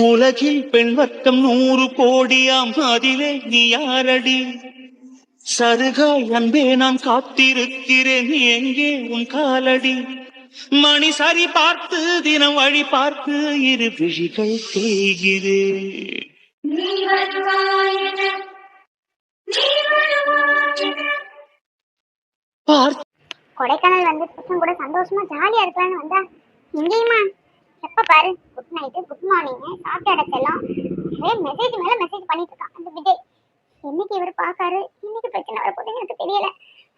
உலகில் பெண் வர்க்கம் 100 கோடியாம், அதிலே நீ யாரடி? சருகாய் அன்பே நான் காத்திருக்கிறேன், எங்கே உன் காலடி? மணி சரி பார்த்து தினம் வழி பார்த்து இரு விழிகள் தேய்கிறேன். கொடைக்கானல் வந்து புத்தம் கூட சந்தோஷமா ஜாலியா இருக்கலாம்னு வந்தா இங்கேயுமா எப்ப பாரு குட் நைட்டு குட் மார்னிங் சாப்பிட்ட இடத்தெல்லாம் மெசேஜ் மேல மெசேஜ் பண்ணிட்டு இருக்கான் அந்த விஜய். என்னைக்கு இவர் பாக்காரு, இன்னைக்கு பிரச்சனை வரப்போகுது எனக்கு தெரியல.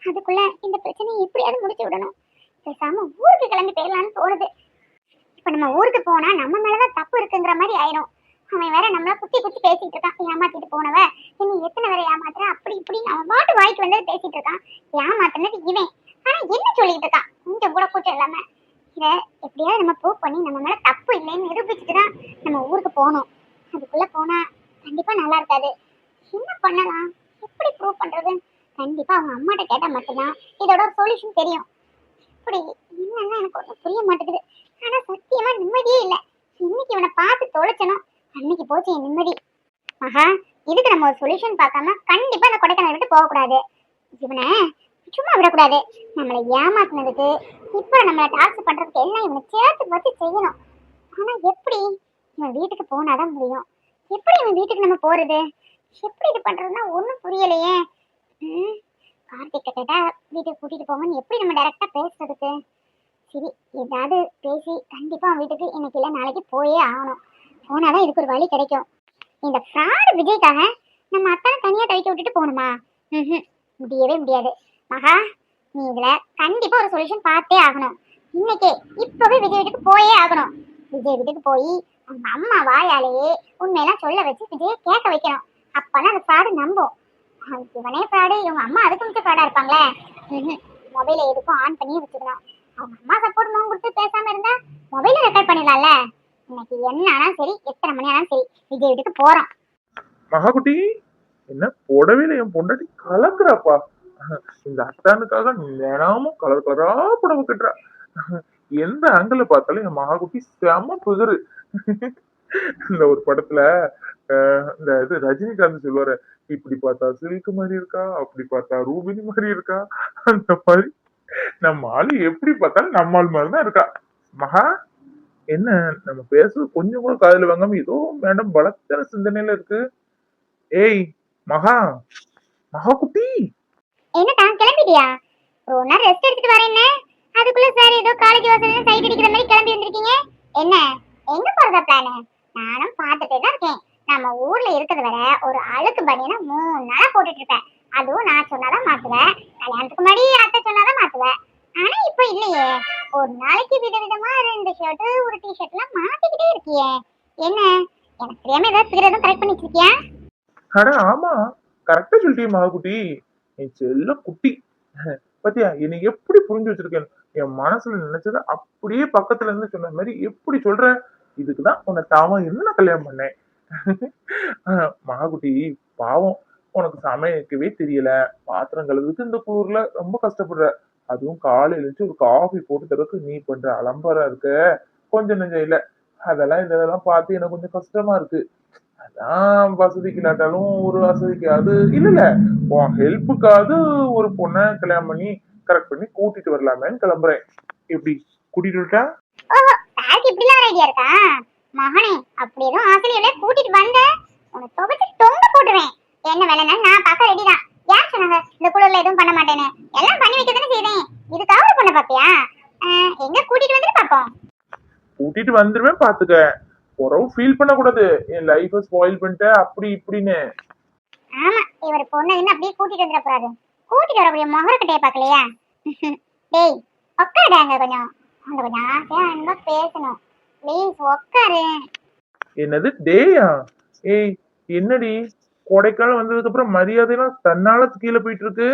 அதுக்குள்ள இந்த பிரச்சனையை எப்படியாவது முடிச்சு விடணும். பேசாம ஊருக்கு கிளம்பி போயிடலான்னு தோணுது. இப்ப நம்ம ஊருக்கு போனா நம்ம மேலதான் தப்பு இருக்குங்கிற மாதிரி ஆயிரும். அவன் வேற நம்மள குத்தி குத்தி பேசிட்டு இருக்கான். ஏமாத்திட்டு போனவ இனி எத்தனை வேற ஏமாத்துற அப்படி இப்படி அவன் பாட்டு வாய்க்கு வந்தது பேசிட்டு இருக்கான். ஏமாத்தினது இவன். ஆனா என்ன சொல்லிட்டு இருக்கான் கொஞ்சம் கூட கூச்சம் இல்லாம. இத எப்படியாவது நம்ம ப்ரூவ் பண்ணி நம்ம மேல தப்பு இல்லைன்னு நிரூபிச்சுட்டு தான் நம்ம ஊருக்கு போகணும். அதுக்குள்ள போனா கண்டிப்பா நல்லா இருக்காது. என்ன பண்ணலாம், எப்படி ப்ரூவ் பண்றது? கண்டிப்பா அவங்க அம்மாட்ட கேட்டா மட்டும்தான் இதோட ஒரு சொல்யூஷன் தெரியும். இப்படி என்னன்னா எனக்கு ஒன்றும் புரிய மாட்டேங்குது. ஆனா சத்தியமா நிம்மதியே இல்லை. இன்னைக்கு இவனை பார்த்து தொலைச்சணும், அன்னைக்கு போச்சு என் நிம்மதி. மகா, இதுக்கு நம்ம ஒரு சொல்யூஷன் பார்க்காம கண்டிப்பா அந்த கொடைக்கானல் விட்டு போகக்கூடாது. இவனை சும்மா விடக்கூடாது. நம்மளை ஏமாத்தினதுக்கு இப்ப நம்மளை டார்ச்சர் பண்றதுக்கு எல்லாம் இவனை சேர்த்து பார்த்து செய்யணும். ஆனா எப்படி? இவன் வீட்டுக்கு போனாதான் முடியும். எப்படி இவன் வீட்டுக்கு நம்ம போறது? எப்படி இது பண்றதுன்னா ஒன்றும் புரியலையே. கார்த்திக் கேட்டா வீட்டுக்கு கூட்டிட்டு போங்கன்னு எப்படி நம்ம டைரக்டா பேசுறதுக்கு? சரி, ஏதாவது பேசி கண்டிப்பா அவன் வீட்டுக்கு இன்னைக்கு இல்லை நாளைக்கு போயே ஆகணும். போனாதான் இதுக்கு ஒரு வழி கிடைக்கும். இந்த ஃப்ராடு விஜய்க்காக நம்ம அத்தானை தனியா தவிக்க விட்டுட்டு போகணுமா? முடியவே முடியாது. மகா, நீ இதுல கண்டிப்பா ஒரு சொல்யூஷன் பார்த்தே ஆகணும். இன்னைக்கே இப்பவே விஜய் வீட்டுக்கு போயே ஆகணும். விஜய் வீட்டுக்கு போய் அவங்க அம்மா வாயாலேயே உண்மையெல்லாம் சொல்ல வச்சு விஜயை கேட்க வைக்கணும். அப்பதான் அந்த ஃப்ராடு நம்பும். இவனே ஃப்ராடு, இவங்க அம்மா அதுக்கு மிச்ச ஃப்ராடா இருப்பாங்களே. மொபைலை எதுக்கும் ஆன் பண்ணி வச்சுக்கணும். அவங்க அம்மா சப்போர்ட் மோகம் கொடுத்து பேசாம இருந்தா மொபைல ரெக்கார்ட் பண்ணிடலாம்ல. இன்னைக்கு என்ன ஆனாலும் சரி, எத்தனை மணி ஆனாலும் சரி, விஜய் வீட்டுக்கு போறோம். மகாகுட்டி, என்ன புடவையில என் பொண்டாட்டி கலக்குறாப்பா. இந்த அத்தானுக்காக தினமும் கலர் கலரா புடவை கட்டுறா. எந்த ஆங்கிள் பார்த்தாலும் என் மகாகுட்டி செம புதிரு. இந்த ஒரு படத்துல இந்த இது ரஜினிகாந்த் சொல்லுவாரு, இப்படி பார்த்தா சில்க் மாதிரி இருக்கா, அப்படி பார்த்தா ரூபினி மாதிரி இருக்கா. அந்த மாதிரி நம்ம ஆளு எப்படி பார்த்தாலும் நம்ம ஆள் மாதிரிதான் இருக்கா. மகா, என்ன நம்ம பேசுறது கொஞ்சம் கூட காதுல வாங்காம ஏதோ மேடம் பலத்தர சிந்தனையில இருக்கு. ஏய் மகா, மகா குட்டி, என்னடா கிளம்பிட்டியா? ஒரு நாள் ரெஸ்ட் எடுத்துட்டு வரேன்னு அதுக்குள்ள சார் ஏதோ காலேஜ் வாசல்ல சைட் அடிக்கிற மாதிரி கிளம்பி வந்திருக்கீங்க. என்ன எங்க போறதா பிளான்? நானும் பார்த்துட்டே தான் இருக்கேன். நம்ம ஊர்ல இருக்கிறது வர ஒரு அழுக்கு பனியனை 3 நாளா போட்டுட்டு இருப்பேன். அதுவும் நான் சொன்னாதான் மாத்துவேன். கல்யாணத்துக்கு முன்னாடி அத்தை சொன்னாதான் மாத்துவேன். ஆனா இப்ப இல்லையே. ஒரு நாளைக்கு விதவிதமா 2 ஷர்ட் ஒரு டிஷர்ட் எல்லாம் மாத்திக்கிட்டே இருக்கியே. என்ன எனக்கு தெரியாம ஏதாவது பிறதும் கரெக்ட் பண்ணி வச்சிருக்கியா? அட ஆமா, கரெக்டா சொல்லிட்டீங்க மகா குட்டி. என் செல்ல குட்டி பத்தியா என்னை எப்படி புரிஞ்சு வச்சிருக்கேன். என் மனசுல நினைச்சத அப்படியே பக்கத்துல இருந்து சொன்ன மாதிரி எப்படி சொல்ற. இதுக்குதான் உன்னை தாமா இருந்து நான் கல்யாணம் பண்ணேன். மகாகுட்டி, பாவம், உனக்கு சமைக்கவே தெரியல, பாத்திரம் கழுவுறதுக்கு இந்த குளிர்ல ரொம்ப கஷ்டப்படுற. அதுவும் காலையில இருந்து ஒரு காஃபி போட்டு தரக்கு நீ பண்ற அலம்பரம் இருக்க கொஞ்சம் நெஞ்சம் இல்ல. அதெல்லாம் இதெல்லாம் பார்த்து எனக்கு கொஞ்சம் கஷ்டமா இருக்கு. அதான் வசதிக்கு இல்லாட்டாலும் ஒரு வசதிக்கு அது இல்ல இல்ல உன் ஹெல்ப்புக்காவது ஒரு பொண்ணை கல்யாணம் பண்ணி கரெக்ட் பண்ணி கூட்டிட்டு வரலாமேன்னு கிளம்புறேன். எப்படி கூட்டிட்டு வரட்டா? ஓஹோ, சாருக்கு இப்படிலாம் ஐடியா இருக்கா? மகனே, அப்படி எதுவும் ஆசிரியர்களே கூட்டிட்டு வந்த உன்னை துவைச்சு தொங்க போட்டுருவேன். என்ன வேலைன்னா நான் பார்க்க ரெடி தான். யார் சொன்னாங்க இந்த குளிர்ல எதுவும் பண்ண மாட்டேன்னு? எல்லாம் பண்ணி வைக்க தானே செய்றேன். இதுக்காக ஒரு பொண்ணை பாப்பியா? எங்க கூட்டிட்டு வந்து பாப்போம். கூட்டிட்டு வந்துருவேன் பாத்துக்க. உறவு ஃபீல் பண்ண கூடாது, என் லைஃப ஸ்பாயில் பண்ணிட்ட அப்படி இப்படின்னு. ஆமா, இவர் பொண்ணுன்னு அப்படியே கூட்டிட்டு வந்துட போறாரு. கூட்டிட்டு வரக்கூடிய முகரக்கட்டையை பார்க்கலையா? டேய் உட்காருடாங்க, கொஞ்சம் அவங்க கொஞ்சம் ஆசையா அன்பா பேசணும். ப்ளீஸ் உட்காரு. என்னது டேயா? ஏய் என்னடி, கொடைக்கானல் வந்ததுக்கு அப்புறம் மரியாதைலாம் தன்னால கீழே போயிட்டு இருக்கு.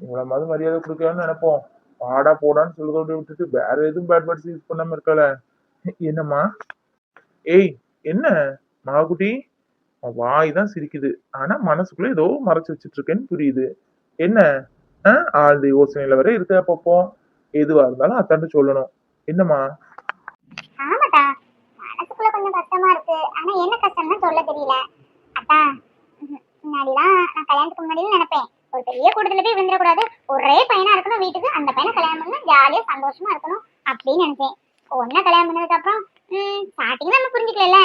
இவ்வளவு மாதிரி மரியாதை கொடுக்கலாம்னு நினைப்போம். பாடா போடான்னு சொல்றதோட விட்டுட்டு வேற எதுவும் பேட் வேர்ட்ஸ் யூஸ் பண்ணாம இருக்கல. என்னம்மா? ஏய் என்ன மகாகுட்டி, வாய் தான் சிரிக்குது, ஆனா மனசுக்குள்ள ஏதோ மறைச்சு வச்சிட்டு இருக்கேன்னு புரியுது. என்ன ஆழ்ந்த யோசனையில வர இருக்க. அப்பப்போ எதுவா இருந்தாலும் அத்தாண்டு சொல்லணும். என்னம்மா? ஆமாடா, மனசுக்குள்ள கொஞ்சம் கஷ்டமா இருக்கு. ஆனா என்ன கஷ்டம்னு சொல்ல தெரியல. அதான் முன்னாடிலாம் நான் கல்யாணத்துக்கு முன்னாடி நினைப்பேன், ஒரு பெரிய கூட்டத்துல போய் விழுந்துடக்கூடாது, ஒரே பையனா இருக்கணும் வீட்டுக்கு, அந்த பையனை கல்யாணம் பண்ணா ஜாலியா சந்தோஷமா இருக்கணும் அப்படின்னு நினைச்சேன். ஒன்ன கல்யாணம் பண்ணதுக்கு அப்புறம் ஸ்டார்டிங் நம்ம புரிஞ்சுக்கல,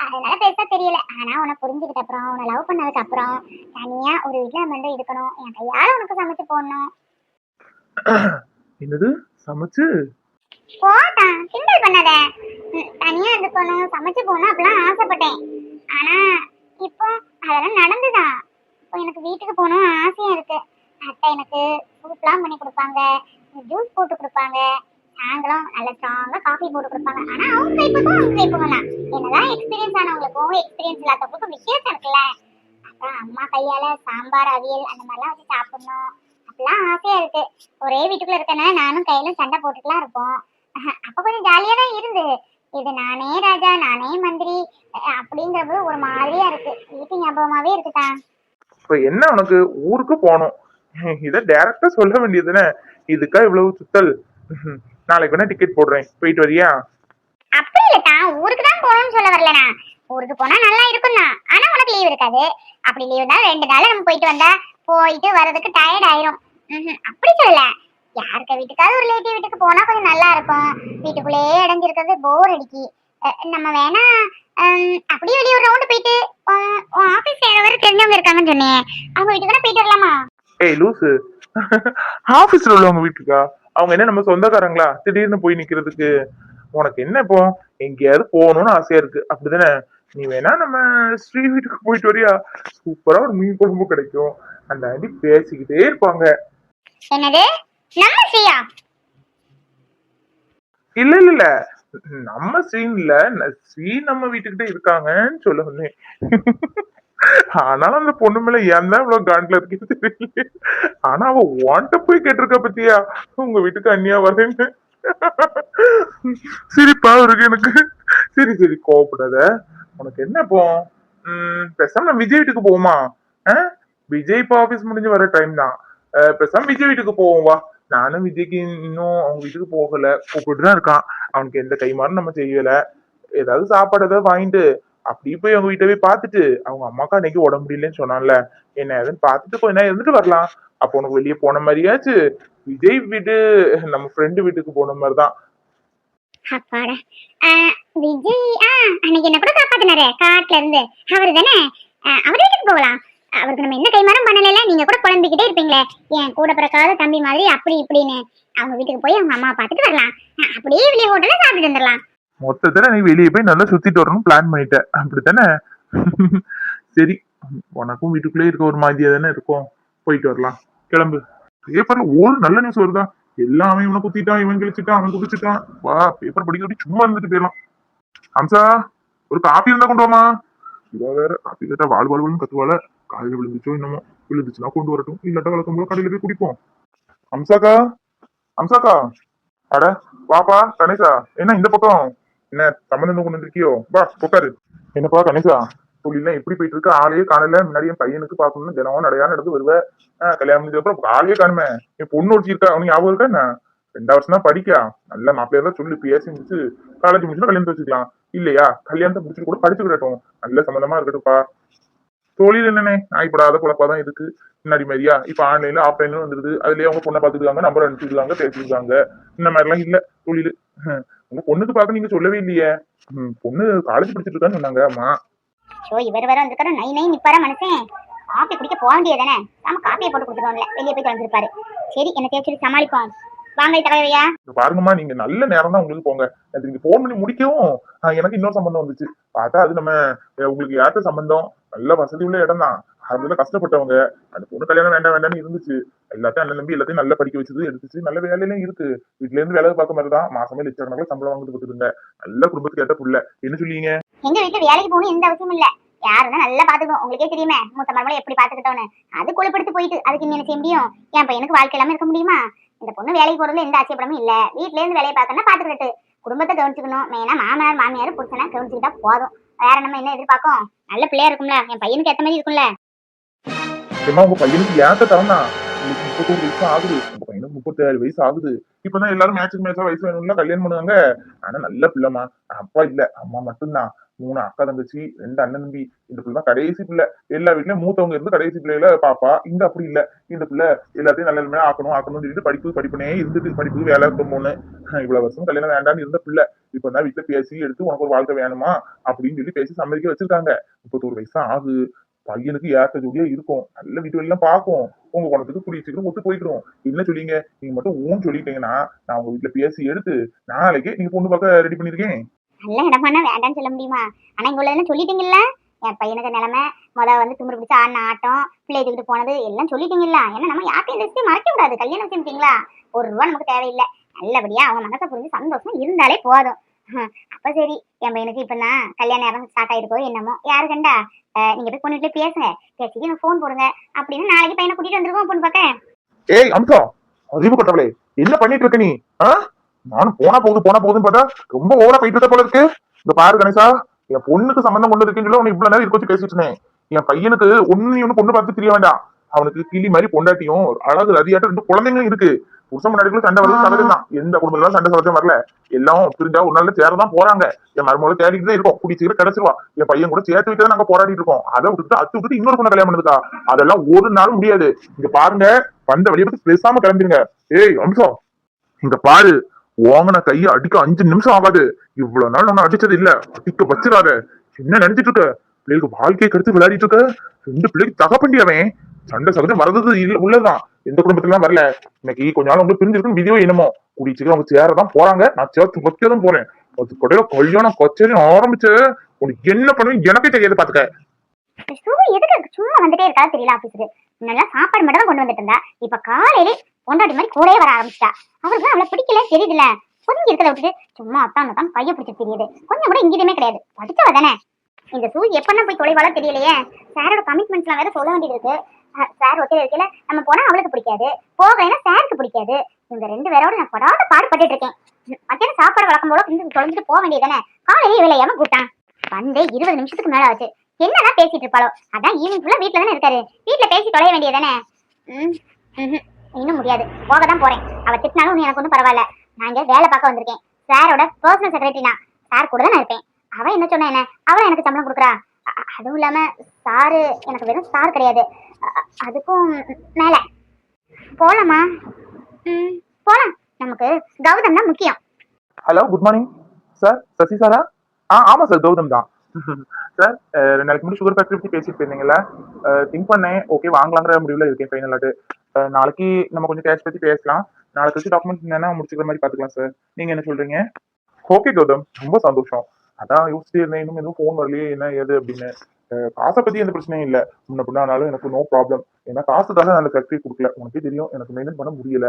அதனால பெருசா தெரியல. ஆனா உன்னை புரிஞ்சுக்கிட்ட அப்புறம், உன்னை லவ் பண்ணதுக்கு அப்புறம் தனியா ஒரு வீட்டுல நம்ம இருக்கணும், என் கையால உனக்கு சமைச்சு போடணும். என்னது சமைச்சு? போட்டா கிண்டல் பண்ணாத. தனியா இருக்கணும், சமைச்சு போகணும் அப்படிலாம் ஆசைப்பட்டேன். ஆனா இப்போ அதெல்லாம் நடந்துதான். இப்போ எனக்கு வீட்டுக்கு போகணும் ஆசையா இருக்கு. அத்தை எனக்கு சூப்லாம் பண்ணி கொடுப்பாங்க, ஜூஸ் போட்டு கொடுப்பாங்க, சாயந்தரம் நல்ல ஸ்ட்ராங்கா காஃபி போட்டு கொடுப்பாங்க. ஆனா அவங்க கைப்பக்கும் அவங்க கைப்பக்கும் தான். என்னதான் எக்ஸ்பீரியன்ஸ் ஆனவங்களுக்கும் எக்ஸ்பீரியன்ஸ் இல்லாதவங்களுக்கும் வித்தியாசம் இருக்குல்ல. அப்புறம் அம்மா கையால சாம்பார் அவியல் அந்த மாதிரிலாம் வச்சு சாப்பிடணும் அப்படிலாம் ஆசையா இருக்கு. ஒரே வீட்டுக்குள்ள இருக்கனால நானும் கையில சண்டை போட்டுட்டுலாம் இருப்போம். அப்ப கொஞ்சம் ஜாலியா தான் இருந்து. இது நானே ராஜா நானே மந்திரி அப்படிங்கிறது ஒரு மாதிரியா இருக்கு. வீட்டு ஞாபகமாவே இருக்குதா. இப்ப என்ன உனக்கு ஊருக்கு போகணும், இத டைரக்டா சொல்ல வேண்டியதுதானே, இதுக்கா இவ்வளவு சுத்தல்? நாளைக்கு வேணா டிக்கெட் போடுறேன், போயிட்டு வரியா? அப்படி இல்லட்டா, ஊருக்கு தான் போகணும்னு சொல்ல வரலனா. ஊருக்கு போனா நல்லா இருக்கும் தான், ஆனா உனக்கு லீவ் இருக்காது. அப்படி லீவ் தான் 2 நாள் நம்ம போயிட்டு வந்தா போயிட்டு வரதுக்கு டயர்ட் ஆயிரும். அப்படி சொல்லல, யாருக்க வீட்டுக்காவது ஒரு ரிலேட்டிவ் வீட்டுக்கு போனா கொஞ்சம் நல்லா இருக்கும். வீட்டுக்குள்ளேயே அடைஞ்சிருக்கிறது போர் அடிக்கி. நம்ம வேணா அப்படியே வெளியே ஒரு ரவுண்டு போயிட்டு ஆபீஸ்ல யாராவது தெரிஞ்சவங்க இருக்காங்கன்னு சொன்னேன், அவங்க வீட்டுக்கு வேணா போயிட்டு வரலாமா? ஏய் லூசு, ஆபீஸ்ல உள்ளவங்க வீட்டுக்கா? அவங்க என்ன நம்ம சொந்தக்காரங்களா திடீர்னு போய் நிக்கிறதுக்கு? உனக்கு என்ன இப்போ எங்கேயாவது போகணும்னு ஆசையா இருக்கு அப்படிதானே? நீ வேணா நம்ம ஸ்ரீ வீட்டுக்கு போயிட்டு வரியா? சூப்பரா ஒரு மீன் குழம்பு கிடைக்கும், அந்த ஆண்டி பேசிக்கிட்டே இருப்பாங்க. என்னது நம்ம ஸ்ரீயா? இல்ல இல்ல இல்ல, நம்ம ஸ்ரீன் இல்ல, ஸ்ரீ நம்ம வீட்டுக்கிட்ட இருக்காங்கன்னு சொல்ல வந்தேன். ஆனாலும் அந்த பொண்ணு மேல ஏன் தான் இவ்வளவு காண்டில் இருக்கு தெரியல. ஆனா அவ வாண்ட போய் கேட்டிருக்கா பத்தியா, உங்க வீட்டுக்கு அண்ணியா வரேன்னு. சிரிப்பா இருக்கு எனக்கு. சரி சரி கோவப்படாத. உனக்கு என்ன இப்போ பேசாம விஜய் வீட்டுக்கு போவோமா? விஜய் இப்ப ஆபீஸ் முடிஞ்சு வர டைம் தான். பேசாம விஜய் வீட்டுக்கு போவோம் வா. நானும் விஜய்க்கு இன்னும் அவங்க வீட்டுக்கு போகல, கூப்பிட்டுதான் இருக்கான். அவனுக்கு எந்த கைமாறும் நம்ம செய்யல. ஏதாவது சாப்பாடு ஏதாவது வாங்கிட்டு அப்படியே போய் அவங்க வீட்டை போய் பார்த்துட்டு, அவங்க அம்மாக்கா அன்னைக்கு உடம்பு முடியலன்னு சொன்னான்ல, என்ன ஏதுன்னு பார்த்துட்டு கொஞ்ச நேரம் இருந்துட்டு வரலாம். அப்போ உனக்கு வெளியே போன மாதிரியாச்சு, விஜய் வீடு நம்ம ஃப்ரெண்டு வீட்டுக்கு போன மாதிரிதான். அப்பாடா, விஜய் அன்னைக்கு என்ன கூட காப்பாத்தினாரு காட்டுல இருந்து, அவரு தானே? அவர் வீட்டுக்கு போகலாம். அவருக்கு நம்ம என்ன கைமாறும் பண்ணல, நீங்க கூட குழம்பிக்கிட்டே இருப்பீங்களே என் கூட பிறக்காத தம்பி மாதிரி அப்படி இப்படின்னு. அவங்க வீட்டுக்கு போய் அவங்க அம்மா பார்த்துட்டு வரலாம், அப்படியே வெளியே ஹோட்டல்ல சாப்பிட்டு வந்துடலாம். மொத்தத்துல நீ வெளியே போய் நல்லா சுத்திட்டு வரணும் பிளான் பண்ணிட்ட அப்படித்தானே? சரி, உனக்கும் வீட்டுக்குள்ளே இருக்க ஒரு மாதிரியா தானே இருக்கும், போயிட்டு வரலாம். கிளம்பு. பேப்பர்ல ஒரு நல்ல நியூஸ் வருதா? எல்லாமே இவனை குத்திட்டான், இவன் கிழிச்சிட்டான், அவன் குடிச்சிட்டான். வா பேப்பர் படிக்க சும்மா இருந்துட்டு போயிடலாம். அம்சா, ஒரு காப்பி இருந்தா கொண்டு வாமா. இவ வேற காப்பி கேட்டா வாழ்வாழ்வுன்னு கத்துவால, காலையில விழுந்துச்சோ என்னமோ, விழுந்துச்சுன்னா கொண்டு வரட்டும், இல்லாட்டா வழக்கம் போல கடையில போய் குடிப்போம். அம்சாக்கா, அம்சாக்கா, அட வாப்பா கணேசா, என்ன இந்த பக்கம் என்ன சம்பந்தம் கொண்டு வந்திருக்கியோ? வா உட்காரு. என்னப்பா கணேசா, தொழிலாம் எப்படி போயிட்டு இருக்கு? ஆளையே காணல. முன்னாடி என் பையனுக்கு பாக்கணும்னு தினம் நடையா நடந்து வருவேன். கல்யாணம் முடிஞ்ச அப்புறம் ஆளையே காணுமே. என் பொண்ணு ஒழிச்சிருக்கா, அவனுக்கு ஞாபகம் இருக்கா என்ன? 2 வருஷம் தான் படிக்கா. நல்ல மாப்பிள்ளையா தான் சொல்லி பேசி முடிச்சு காலேஜ் முடிச்சுன்னா கல்யாணத்தை வச்சுக்கலாம். இல்லையா கல்யாணத்தை முடிச்சுட்டு கூட படிச்சுக்கிட்டோம், நல்ல சம்பந்தமா இருக்கட்டும்ப்பா. தொழில் என்னன்னே நாய்ப்படாத குழப்பாதான் இருக்கு. முன்னாடி மாதிரியா இப்ப ஆன்லைன்ல ஆஃப்லைன்ல வந்துருது, அதுலயே அவங்க பொண்ணை பாத்துக்கிறாங்க, நம்பர் அனுப்பிச்சுக்கிறாங்க, பேசிக்கிறாங்க. இந்த மாதிரி எல்லாம் இல்ல தொழில். உங்க பொண்ணுக்கு பாக்க நீங்க சொல்லவே இல்லையே. பொண்ணு காலேஜ் படிச்சுட்டு இருக்கான்னு சொன்னாங்க அம்மா. இவர் வேற வந்துக்கிற நை நை நிப்பாரா மனுஷன். காப்பி குடிக்க போக வேண்டியதானே, நாம காப்பியை போட்டு கொடுத்துருவோம்ல, வெளியே போய் தொலைஞ்சிருப்பாரு. சரி என்ன தேய்ச்சி சமாளிப்போம். வாங்க தலைவையா. பாருங்கம்மா, நீங்க நல்ல நேரம் தான் உங்களுக்கு போங்க. நீங்க போன் பண்ணி முடிக்கவும் எனக்கு இன்னொரு சம்பந்தம் வந்துச்சு. பார்த்தா அது நம்ம உங்களுக்கு யார்கிட்ட சம்பந்தம், நல்ல வசதி உள்ள இடம் தான். அதுல கஷ்டப்பட்டவங்க, அந்த பொண்ணு கல்யாணம் வேண்டாம் வேண்டாம்னு இருந்துச்சு. எல்லாத்தையும் அண்ணன் நம்பி எல்லாத்தையும் நல்லா படிக்க வச்சது, எடுத்துச்சு, நல்ல வேலையிலும் இருக்கு. வீட்டுல இருந்து வேலை பார்க்க மாதிரிதான், மாசமே லட்சக்கணக்கில் சம்பளம் வாங்கிட்டு கொடுத்துருங்க. நல்ல குடும்பத்துக்கு ஏற்ற புள்ள. என்ன சொல்லுவீங்க? எங்க வீட்டுல வேலைக்கு போகணும் எந்த அவசியம் இல்ல, யாருன்னா நல்லா பாத்துக்கணும். உங்களுக்கே தெரியுமே மூத்த மருமகளை எப்படி பாத்துக்கிட்டோன்னு. அது கொழுப்படுத்து போயிட்டு அதுக்கு என்ன செய்ய முடியும்? என் பையனுக்கு வாழ்க்கை எல்லாமே இருக்க முடியுமா? இந்த பொண்ணு வேலைக்கு போறதுல எந்த ஆட்சேபனமும் இல்ல. வீட்டுல இருந்து வேலையை பார்க்கணும், பாத்துக்கிட்டு குடும்பத்தை கவனிச்சுக்கணும். மெயினா மாமனார் மாமியார் புருஷனை கவனிச்சுக்கிட்டா போதும். வேற நம்ம என்ன எதிர்பார்க்கும்? நல்ல பிள்ளையா இருக்கும்ல, என் பையனுக்கு ஏத்த மாதிரி இருக்கும்ல. உங்க பையனுக்கு ஏத்த தரம்னா 31 வயசு ஆகுது, உங்க பையனுக்கு 37 வயசு ஆகுது. இப்பதான் எல்லாரும் மேட்சுக்கு மேட்சா வயசு வேணும்ல கல்யாணம் பண்ணுவாங்க. ஆனா நல்ல பிள்ளைமா, அப்பா இல்ல அம்மா மட்டும்தான். 3 அக்கா தங்கச்சி, 2 அண்ணன் தம்பி. இந்த பிள்ளை தான் கடைசி பிள்ளை. எல்லா வீட்லயும் மூத்தவங்க இருந்து கடைசி பிள்ளைகள பாப்பா. இங்க அப்படி இல்ல. இந்த பிள்ளை எல்லாத்தையும் நல்ல நிலைமையா ஆக்கணும்னு சொல்லிட்டு படிப்புனே இருந்துட்டு படிப்பு வேலை குடும்பம்னு இவ்வளவு வருஷம் கல்யாணம் வேண்டாம்னு இருந்த பிள்ளை இப்பதான் வீட்டுல பேசி எடுத்து உனக்கு ஒரு வாழ்க்கை வேணுமா அப்படின்னு சொல்லி பேசி சம்மதிக்க வச்சிருக்காங்க. 31 வயசு ஆகுது. பையனுக்கு ஏற்ற ஜோடியா இருக்கும். நல்ல வீட்டு எல்லாம் பார்க்கும். உங்க குணத்துக்கு கூடிய சீக்கிரம் ஒத்து போய்க்கிறோம். என்ன சொல்லிங்க? நீங்க மட்டும் ஊன்னு சொல்லிட்டீங்கன்னா நான் உங்க வீட்டுல பேசி எடுத்து நாளைக்கு நீங்க பொண்ணு பார்க்க ரெடி பண்ணிருக்கேன். நல்ல இடமானா வேண்டாம்னு சொல்ல முடியுமா? ஆனா இங்க உள்ளதெல்லாம் சொல்லிட்டீங்கல்ல. என் பையனுக்கு நிலைமை முதல்ல திமிரு பிடிச்ச ஆட்டம் பிள்ளை தூக்கிட்டு போனது எல்லாம் சொல்லிட்டீங்கல்ல. ஏன்னா நம்ம யார்ட்டையும் இந்த விஷயம் மறைக்க கூடாது. கல்யாணம் வச்சுட்டீங்களா, ₹1 நமக்கு தேவையில்லை. நல்லபடியா அவங்க மனசை புரிஞ்சு சந்தோஷமா இருந்தாலே போதும். அப்ப சரி, என் பையனுக்கு இப்பதான் கல்யாண நேரம் ஸ்டார்ட் ஆயிருக்கோ என்னமோ, யாரு கண்டா நீங்க போய் பொண்ணு வீட்டுல பேசுங்க, பேசிட்டு எனக்கு போன் போடுங்க அப்படின்னு நாளைக்கு பையனை கூட்டிட்டு வந்துருக்கோம் பொண்ணு பார்க்க. ஏய் அம்சா, அறிவு கட்டவளே, என்ன பண்ணிட்டு இருக்க நீ? நானும் போனா போகுதுன்னு பார்த்தா ரொம்ப ஓவரா போயிட்டு இருக்க போல இருக்கு. இந்த பாரு கணேசா, என் பொண்ணுக்கு சம்பந்தம் கொண்டு இருக்குன்னு சொல்லி உனக்கு இவ்வளவு நேரம் இருக்க வச்சு பேசிட்டு இருந்தேன். என் பையனுக்கு ஒன்னு பொண்ணு பார்த்து தெரிய வேண்டாம். அவனுக்கு கிளி மாதிரி பொண்டாட்டியும் அழகு ரதியாட்டம் 2 குழந்தைங்க இருக்கு. புருஷன் முன்னாடி சண்டை வருது சகஜம் தான். எந்த குடும்பத்துல சண்டை சகஜம் வரல. எல்லாம் பிரிஞ்சா ஒரு நாள்ல சேரதான் போறாங்க. என் மருமகளை தேடிட்டு தான் இருக்கோம். கூடி சீக்கிரம் கிடைச்சிருவா. என் பையன் கூட சேர்த்து வைக்க நாங்க போராடிட்டு இருக்கோம். அதை விட்டுட்டு இன்னொரு பொண்ணை கல்யாணம் பண்ணுதுக்கா. அதெல்லாம் ஒரு நாளும் முடியாது. இங்க பாருங்க, வந்த வழியை பத்தி பேசாம கிளம்பிடுங்க. ஏய் அம்சம், இங்க பாரு, ஓங்கன கையை அடிக்க 5 நிமிஷம் ஆகாது. இவ்வளவு நாள் நான் அடிச்சது இல்ல. அடிக்க வச்சிடாத. என்ன நினைச்சிட்டு இருக்க? பிள்ளைகளுக்கு வாழ்க்கையை கெடுத்து விளையாடிட்டு இருக்க. 2 பிள்ளைக்கு தகப்பண்டி அவன். சண்டை சகஜம் வர்றது உள்ளதான். எந்த குடும்பத்துல வரல. இன்னைக்கு கொஞ்ச நாள் உங்களுக்கு பிரிஞ்சிருக்கும் விதியோ என்னமோ. குடிச்சுக்கு அவங்க சேரதான் போறாங்க. நான் சேர்த்து வைக்கதான் போறேன். அது கடையில கல்யாணம் கச்சேரி ஆரம்பிச்சு உனக்கு என்ன பண்ணுவேன் எனக்கே தெரியாது. பாத்துக்க, எதுக்கு சும்மா வந்துட்டே இருக்கா தெரியல. ஆபீஸுக்கு முன்னாடி சாப்பாடு மட்டும் தான் கொண்டு வந்துட்டு இருந்தா, இப்ப காலையிலே கொண்டாடி மாதிரி கூடயே வர ஆரம்பிச்சிட்டா. அவருக்கு அவளை பிடிக்கல தெரியுதுல. கொஞ்சம் இருக்கிறத விட்டுட்டு சும்மா அத்தான் கைய பிடிச்சி தெரியுது. கொஞ்சம் கூட இங்கிதமே கிடையாது. படிச்சவ தானே. இந்த சூழ் எப்பன்னா போய் தொலைவாள தெரியலையே. சாரோட கமிட்மெண்ட்ஸ் எல்லாம் வேற சொல்ல வேண்டியது இருக்கு. சார் ஒத்தையில இருக்கல, நம்ம போனா அவளுக்கு பிடிக்காது, போகலைன்னா சாருக்கு பிடிக்காது. இந்த 2 பேரோட நான் படாத பாடுபட்டு இருக்கேன். மத்தியான சாப்பாடு வழக்கம் போல தொலைஞ்சிட்டு போக வேண்டியதானே. காலையிலே இவளையாம கூட்டான் வந்து 20 நிமிஷத்துக்கு மேல ஆச்சு. என்னதான் பேசிட்டு இருப்பாளோ. அதான் ஈவினிங் ஃபுல்லா வீட்டுல தானே இருக்காரு. வீட்டுல பேசி தொலைய வேண்டியதானே. இன்னும் முடியாது, போகதான் போறேன். அவ திட்டினாலும் எனக்கு ஒன்றும் பரவாயில்ல. நான் இங்க வேலை பார்க்க வந்திருக்கேன். சாரோட பர்சனல் செக்ரட்டரி நான். சார் கூட தான் இருப்பேன். அவ என்ன சொன்ன என்ன, அவளை எனக்கு சம்பளம் கொடுக்குறா. அதுவும் இல்லாம சாரு எனக்கு வெறும் சார் கிடையாது, அதுக்கும் மேல. போலாமா? போலாம். நமக்கு கௌதம் தான் முக்கியம். Hello, good morning sir. Sasi சாரா? ஆமா சார், கௌதம் தான் சார். 2 நாளைக்கு முன்னாடி சுகர் ஃபேக்டரி பத்தி பேசிட்டு இருந்தீங்களா? திங்க் பண்ணேன். ஓகே, வாங்கலாங்கிற முடிவுல இருக்கேன் ஃபைனலாட்டு. நாளைக்கு நம்ம கொஞ்சம் கேஷ் பத்தி பேசலாம். நாளைக்கு வச்சு டாக்குமெண்ட் என்னன்னா முடிச்சுக்கிற மாதிரி பாத்துக்கலாம் சார். நீங்க என்ன சொல்றீங்க? ஓகே கௌதம், ரொம்ப சந்தோஷம். அதான் யோசிச்சுட்டே இருந்தேன், இன்னும் எதுவும் ஃபோன் வரலையே, என்ன ஏது அப்படின்னு. காசை பத்தி எந்த பிரச்சனையும் இல்லை. முன்ன பின்னாலும் எனக்கு நோ ப்ராப்ளம். ஏன்னா காசுக்காக நான் அந்த ஃபேக்டரி கொடுக்கல. உனக்கே தெரியும், எனக்கு மெயின்டைன் பண்ண முடியல.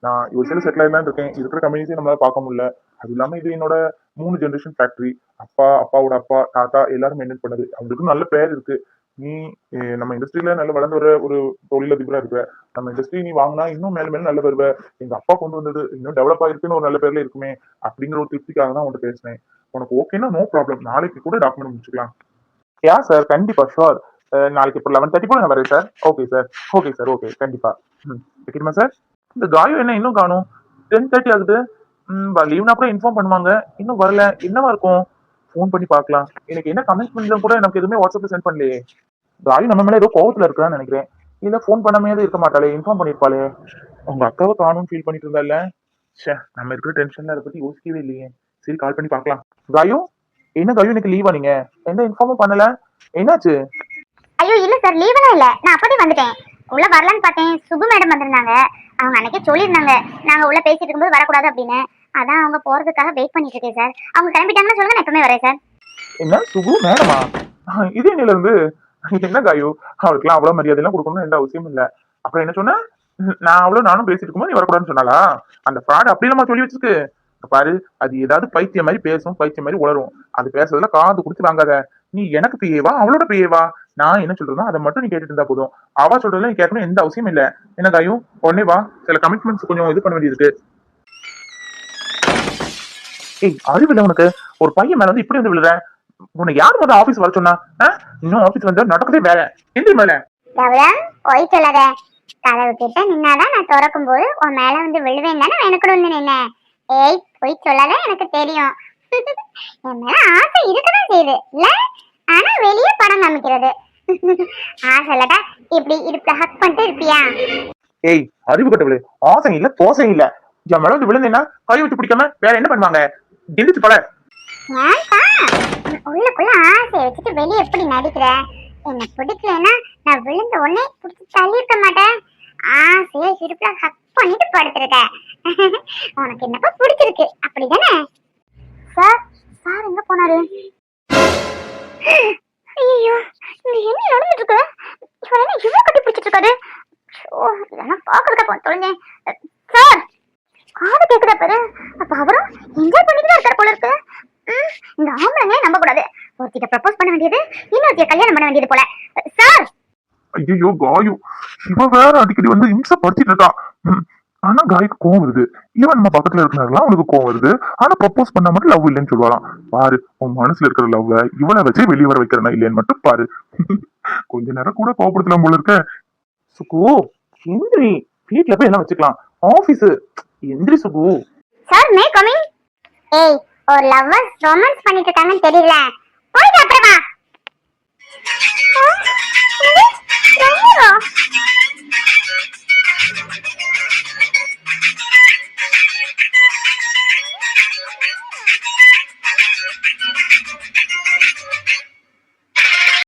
நான் யூஎஸ்ஏல செட்டில் ஆகலாம் இருக்கேன். இருக்கிற கம்பெனிஸே நம்மளால பார்க்க முடியல. அது இல்லாம இது என்னோட 3 ஜென்ரேஷன் ஃபேக்டரி. அப்பா, அப்பாவோட அப்பா, தாத்தா எல்லாரும் மெயின்டைன் பண்ணது. அவங்களுக்கு நல்ல பேர் இருக்கு. நீ நம்ம இண்டஸ்ட்ரியில நல்ல வளர்ந்து வர ஒரு தொழிலதிபரா இருக்க. நம்ம இண்டஸ்ட்ரி நீ வாங்கினா இன்னும் மேல மேல நல்ல வருவ. எங்க அப்பா கொண்டு வந்தது இன்னும் டெவலப் ஆயிருக்குன்னு ஒரு நல்ல பேர்ல இருக்குமே அப்படிங்கிற ஒரு திருப்திக்காக தான் உன்கிட்ட பேசினேன். உனக்கு ஓகேன்னா நோ ப்ராப்ளம். நாளைக்கு கூட டாக்குமெண்ட் முடிச்சுக்கலாம். யா சார், கண்டிப்பா, ஷோர். நாளைக்கு இப்போ 11:30 போல நான் வரேன் sir. Okay sir, okay sir, okay, கண்டிப்பா. வைக்கணுமா சார்? இந்த காயம் என்ன இன்னும் காணும்? 10:30 ஆகுது. லீவ்னா கூட இன்ஃபார்ம் பண்ணுவாங்க. இன்னும் வரல. என்னவா இருக்கும்? ஃபோன் பண்ணி பார்க்கலாம். எனக்கு என்ன கமிட்மெண்ட்ல கூட எனக்கு எதுவுமே வாட்ஸ்அப்ல சென்ட் பண்ணலையே. காயம் நம்ம மேல ஏதோ கோவத்துல இருக்கான்னு நினைக்கிறேன். இல்ல ஃபோன் பண்ணாமையாவது இருக்க மாட்டாளே, இன்ஃபார்ம் பண்ணிருப்பாளே. உங்க அக்காவை காணும்னு ஃபீல் பண்ணிட்டு இருந்தால. நம்ம இருக்கிற டென்ஷன்ல அதை பத்தி யோசிக்கவே இல்லையே. சரி, கால் பண்ணி பார்க்கலாம். காயம், என்ன காயம் இன்னைக்கு லீவா? நீங்க எந்த இன்ஃபார்மும் பண்ணல, என்னாச்சு? ஐயோ இல்ல சார், லீவெல்லாம் இல்ல. நான் அப்பவே வந்துட்டேன். உள்ள வரலான்னு பார்த்தேன். சுபு மேடம் வந்திருந்தாங்க. அவங்க அன்னைக்கே சொல்லியிருந்தாங்க நாங்க உள்ள பேசிட்டு இருக்கும்போது வரக்கூடாது அப்படின்னு. அதான் அவங்க போறதுக்காக வெயிட் பண்ணிட்டு இருக்கேன் சார். அவங்க கிளம்பிட்டாங்கன்னா சொல்லுங்க, நான் எப்பவுமே வரேன் சார். என்ன சுபு மேடமா? இது என்னல இருந்து? என்ன காயு, அவளுக்குலாம் அவ்வளவு மரியாதை எல்லாம் கொடுக்கணும்னு எந்த அவசியம் இல்ல. அப்புறம் என்ன சொன்ன? நானும் பேசிட்டு இருக்கும்போது நீ வரக்கூடாதுன்னு சொன்னாலா? அந்த ஃப்ராட் அப்படி நம்ம சொல்லி வச்சிருக்கு பாரு. அது ஏதாவது பைத்தியம் மாதிரி பேசும், பைத்தியம் மாதிரி உளரும். அது பேசுறதுல காது கொடுத்து வாங்காத. நீ எனக்கு பிரியவா, அவளோட பிரியவா? நான் என்ன சொல்றேனோ அதை மட்டும் நீ கேட்டுட்டு இருந்தா போதும். அவ சொல்றதுல நீ கேட்கணும் எந்த அவசியம் இல்ல. என்ன காயும், உடனே வா. சில கமிட்மெண்ட்ஸ் கொஞ்சம் இது பண்ண வேண்டியது இருக்கு. ஏய், அறிவில்லை உனக்கு? ஒரு பையன் மேல வந்து இப்படி வந்து விழுற. உன்னை யார் வந்து ஆபீஸ் வர சொன்னா? இன்னும் ஆபீஸ் வந்து நடக்கதே வேற. எந்த மேல போய் சொல்லாத. கதவு கிட்ட நின்னாதான் நான் திறக்கும் போது உன் மேல வந்து விழுவேன் தானே எனக்கு வந்து நின்ன. ஏய், போய் சொல்லாத, எனக்கு தெரியும். என் மேல ஆசை இருக்கதான் செய்யுது இல்ல, ஆனா வெளியே படம் காமிக்கிறது. ஆசை இல்லடா, இப்படி இடுப்புல ஹக் பண்ணிட்டு இருப்பியா? ஏய் அறிவு கட்டவளே, ஆசை இல்ல தோசை இல்ல. என் மேல வந்து விழுந்தேன்னா கை விட்டு பிடிக்காம வேற என்ன பண்ணுவாங்க? திண்டிச்சு பல. ஏன்பா உள்ளுக்குள்ள ஆசையை வச்சுட்டு வெளியே எப்படி நடிக்கிற? என்ன பிடிக்கலன்னா நான் விழுந்த உடனே பிடிச்சி தள்ளிருக்க மாட்டேன். ஆசையா இடுப்புல ஹக் பண்ணிட்டு படுத்திருக்க. உனக்கு என்னப்பா பிடிச்சிருக்கு அப்படிதானே? சார் சார் எங்க போனாரு? ஐயோ இங்க என்ன நடந்துட்டு இருக்கு? இவன் என்ன இவ்வளவு கட்டி பிடிச்சிட்டு இருக்காரு? ஓ இதெல்லாம் பாக்குறதுக்கா தொலைஞ்சேன். சார் காது கேக்குதா பாரு. அப்ப அவரும் என்ஜாய் பண்ணிட்டு தான் இருக்காரு போல இருக்கு. இந்த ஆம்பளைங்களே நம்ப கூடாது. ஒருத்திட்ட ப்ரப்போஸ் பண்ண வேண்டியது, இன்னொருத்திய கல்யாணம் பண்ண வேண்டியது போல. சார் ஐயோ காயு, இவன் வேற அடிக்கடி வந்து இம்சை படுத்திட்டு இருக்கான். ஆனா காய்க்கு கோவம் வருது. இவன் நம்ம பக்கத்துல இருக்கிறாங்களா அவனுக்கு கோவம் வருது. ஆனா ப்ரப்போஸ் பண்ணா மட்டும் லவ் இல்லைன்னு சொல்லுவாராம். பாரு உன் மனசுல இருக்கிற லவ் இவனை வச்சு வெளியே வர வைக்கிறனா இல்லைன்னு மட்டும் பாரு. கொஞ்ச நேரம் கூட கோவப்படுத்தலாம் போல இருக்க. சுகு எந்திரி, வீட்டுல போய் எல்லாம் வச்சுக்கலாம். ஆபீஸ் எந்திரி சுகு. Sir may coming. ஏய் ஒரு லவ்வர்ஸ் ரொமான்ஸ் பண்ணிட்டு இருக்காங்கன்னு தெரியல, போயிட்டு அப்புறம்